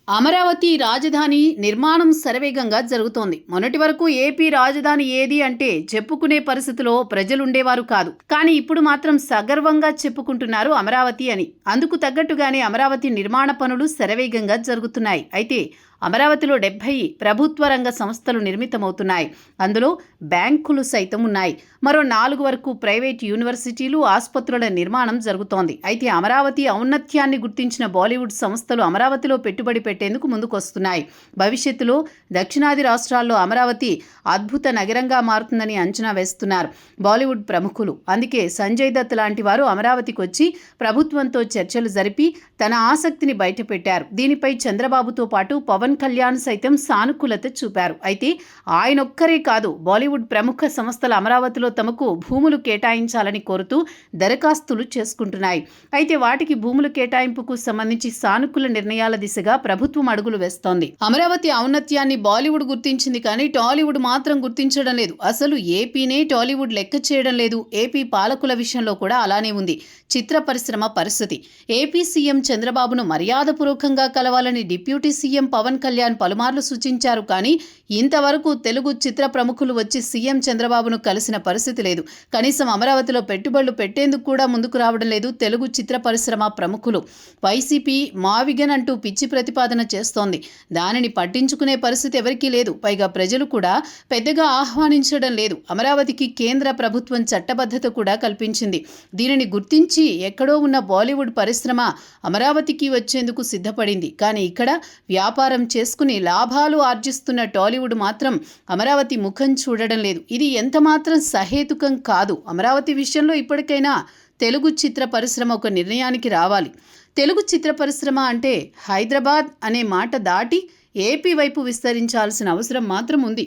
అమరావతి రాజధాని నిర్మాణం శరవేగంగా జరుగుతోంది. మొన్నటి వరకు ఏపీ రాజధాని ఏది అంటే చెప్పుకునే పరిస్థితిలో ప్రజలుండేవారు కాదు. కానీ ఇప్పుడు మాత్రం సగర్వంగా చెప్పుకుంటున్నారు అమరావతి అని. అందుకు తగ్గట్టుగానే అమరావతి నిర్మాణ పనులు శరవేగంగా జరుగుతున్నాయి. అయితే అమరావతిలో 70 ప్రభుత్వ రంగ సంస్థలు నిర్మితమవుతున్నాయి. అందులో బ్యాంకులు సైతం ఉన్నాయి. మరో 4 వరకు ప్రైవేట్ యూనివర్సిటీలు, ఆసుపత్రుల నిర్మాణం జరుగుతోంది. అయితే అమరావతి ఔన్నత్యాన్ని గుర్తించిన బాలీవుడ్ సంస్థలు అమరావతిలో పెట్టుబడి పెట్టేందుకు ముందుకొస్తున్నాయి. భవిష్యత్తులో దక్షిణాది రాష్ట్రాల్లో అమరావతి అద్భుత నగరంగా మారుతుందని అంచనా వేస్తున్నారు బాలీవుడ్ ప్రముఖులు. అందుకే సంజయ్ దత్ లాంటి వారు అమరావతికి వచ్చి ప్రభుత్వంతో చర్చలు జరిపి తన ఆసక్తిని బయటపెట్టారు. దీనిపై చంద్రబాబుతో పాటు పవన్ కళ్యాణ్ సైతం సానుకూలత చూపారు. అయితే ఆయనొక్కరే కాదు, బాలీవుడ్ ప్రముఖ సంస్థలు అమరావతిలో తమకు భూములు కేటాయించాలని కోరుతూ దరఖాస్తులు చేసుకుంటున్నాయి. అయితే వాటికి భూముల కేటాయింపుకు సంబంధించి సానుకూల నిర్ణయాల దిశగా ప్రభుత్వం అడుగులు వేస్తోంది. అమరావతి ఔన్నత్యాన్ని బాలీవుడ్ గుర్తించింది, కానీ టాలీవుడ్ మాత్రం గుర్తించడం లేదు. అసలు ఏపీనే టాలీవుడ్ లెక్క చేయడం లేదు. ఏపీ పాలకుల విషయంలో కూడా అలానే ఉంది చిత్ర పరిశ్రమ పరిస్థితి. ఏపీ సీఎం చంద్రబాబును మర్యాదపూర్వకంగా కలవాలని డిప్యూటీ సీఎం పవన్ కళ్యాణ్ పలుమార్లు సూచించారు. కానీ ఇంతవరకు తెలుగు చిత్ర ప్రముఖులు వచ్చి సీఎం చంద్రబాబును కలిసిన పరిస్థితి లేదు. కనీసం అమరావతిలో పెట్టుబడులు పెట్టేందుకు కూడా ముందుకు రావడం లేదు తెలుగు చిత్ర పరిశ్రమ ప్రముఖులు. వైసీపీ మావిగన్ అంటూ పిచ్చి ప్రతిపాదన చేస్తోంది. దానిని పట్టించుకునే పరిస్థితి ఎవరికీ లేదు. పైగా ప్రజలు కూడా పెద్దగా ఆహ్వానించడం లేదు. అమరావతికి కేంద్ర ప్రభుత్వం చట్టబద్ధత కూడా కల్పించింది. దీనిని గుర్తించి ఎక్కడో ఉన్న బాలీవుడ్ పరిశ్రమ అమరావతికి వచ్చేందుకు సిద్ధపడింది. కానీ ఇక్కడ వ్యాపారం చేసుకుని లాభాలు ఆర్జిస్తున్న టాలీవుడ్ మాత్రం అమరావతి ముఖం చూడడం లేదు. ఇది ఎంతమాత్రం సహేతుకం కాదు. అమరావతి విషయంలో ఇప్పటికైనా తెలుగు చిత్ర పరిశ్రమ ఒక నిర్ణయానికి రావాలి. తెలుగు చిత్ర పరిశ్రమ అంటే హైదరాబాద్ అనే మాట దాటి ఏపీ వైపు విస్తరించాల్సిన అవసరం మాత్రం ఉంది.